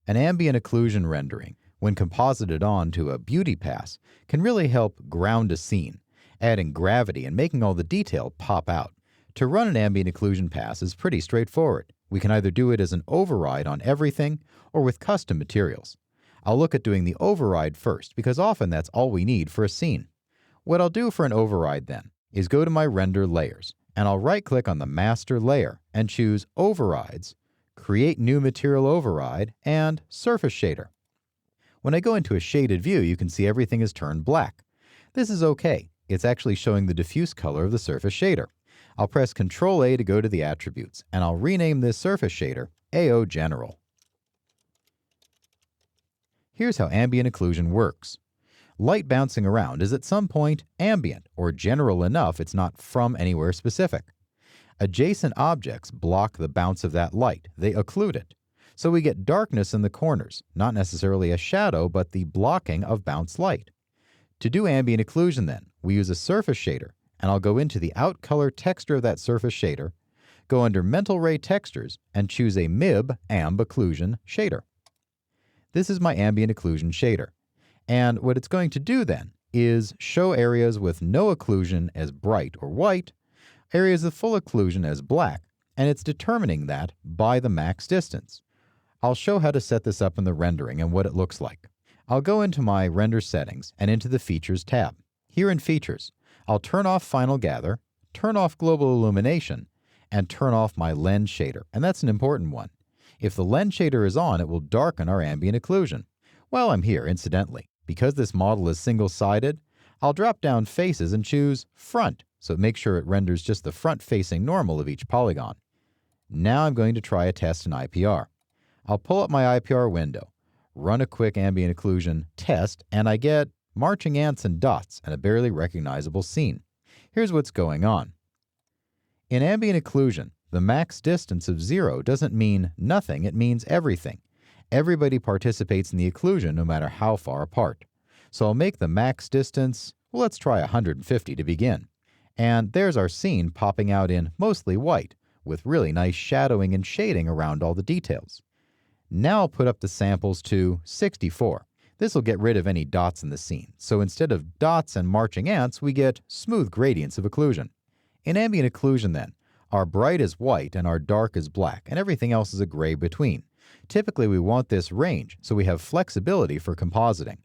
An ambient occlusion rendering, when composited onto a beauty pass, can really help ground a scene, adding gravity and making all the detail pop out. To run an ambient occlusion pass is pretty straightforward. We can either do it as an override on everything or with custom materials. I'll look at doing the override first because often that's all we need for a scene. What I'll do for an override then is go to my render layers and I'll right-click on the master layer and choose Overrides, Create New Material Override, and Surface Shader. When I go into a shaded view, you can see everything is turned black. This is okay. It's actually showing the diffuse color of the surface shader. I'll press Ctrl-A to go to the attributes, and I'll rename this surface shader AO General. Here's how ambient occlusion works. Light bouncing around is at some point ambient or general enough it's not from anywhere specific. Adjacent objects block the bounce of that light. They occlude it. So we get darkness in the corners, not necessarily a shadow, but the blocking of bounce light. To do ambient occlusion then, we use a surface shader, and I'll go into the outcolor texture of that surface shader, go under Mental Ray Textures, and choose a MIB Amb Occlusion shader. This is my ambient occlusion shader. And what it's going to do then is show areas with no occlusion as bright or white, areas with full occlusion as black, and it's determining that by the max distance. I'll show how to set this up in the rendering and what it looks like. I'll go into my render settings and into the Features tab. Here in Features, I'll turn off Final Gather, turn off Global Illumination, and turn off my Lens Shader, and that's an important one. If the Lens Shader is on, it will darken our ambient occlusion. While I'm here, incidentally, because this model is single-sided, I'll drop down Faces and choose Front, so it makes sure it renders just the front-facing normal of each polygon. Now I'm going to try a test in IPR. I'll pull up my IPR window, run a quick ambient occlusion test, and I get marching ants and dots and a barely recognizable scene. Here's what's going on. In ambient occlusion, the max distance of 0 doesn't mean nothing, it means everything. Everybody participates in the occlusion no matter how far apart. So I'll make the max distance, well, let's try 150 to begin. And there's our scene popping out in mostly white, with really nice shadowing and shading around all the details. Now I'll put up the samples to 64. This will get rid of any dots in the scene, so instead of dots and marching ants, we get smooth gradients of occlusion. In ambient occlusion then, our bright is white and our dark is black, and everything else is a gray between. Typically we want this range, so we have flexibility for compositing.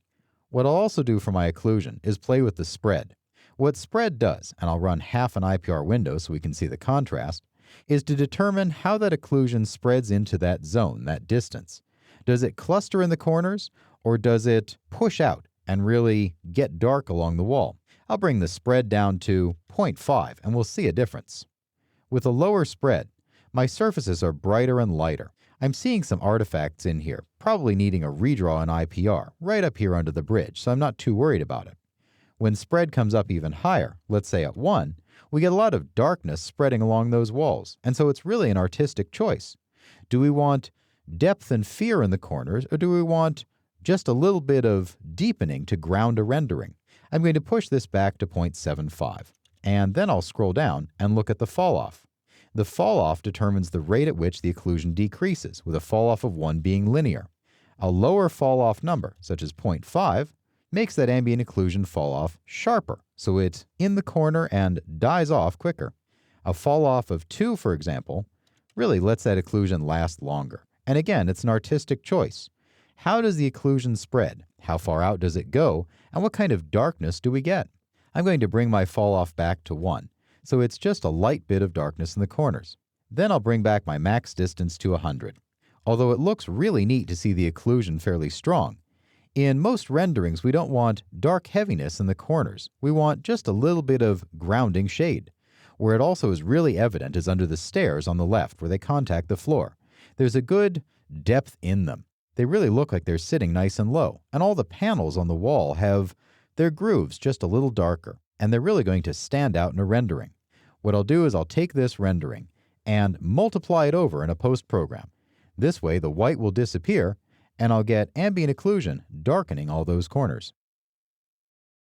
What I'll also do for my occlusion is play with the spread. What spread does, and I'll run half an IPR window so we can see the contrast, is to determine how that occlusion spreads into that zone, that distance. Does it cluster in the corners, or does it push out and really get dark along the wall? I'll bring the spread down to 0.5 and we'll see a difference. With a lower spread, my surfaces are brighter and lighter. I'm seeing some artifacts in here, probably needing a redraw in IPR, right up here under the bridge, so I'm not too worried about it. When spread comes up even higher, let's say at 1, we get a lot of darkness spreading along those walls, and so it's really an artistic choice. Do we want depth and fear in the corners, or do we want just a little bit of deepening to ground a rendering? I'm going to push this back to 0.75, and then I'll scroll down and look at the fall-off. The fall-off determines the rate at which the occlusion decreases, with a fall-off of 1 being linear. A lower fall-off number, such as 0.5, makes that ambient occlusion fall-off sharper, so it's in the corner and dies off quicker. A fall-off of 2, for example, really lets that occlusion last longer. And again, it's an artistic choice. How does the occlusion spread? How far out does it go? And what kind of darkness do we get? I'm going to bring my fall-off back to 1, so it's just a light bit of darkness in the corners. Then I'll bring back my max distance to 100. Although it looks really neat to see the occlusion fairly strong, in most renderings we don't want dark heaviness in the corners. We want just a little bit of grounding shade. Where it also is really evident is under the stairs on the left where they contact the floor. There's a good depth in them. They really look like they're sitting nice and low, and all the panels on the wall have their grooves just a little darker, and they're really going to stand out in a rendering. What I'll do is I'll take this rendering and multiply it over in a post program. This way the white will disappear, and I'll get ambient occlusion darkening all those corners.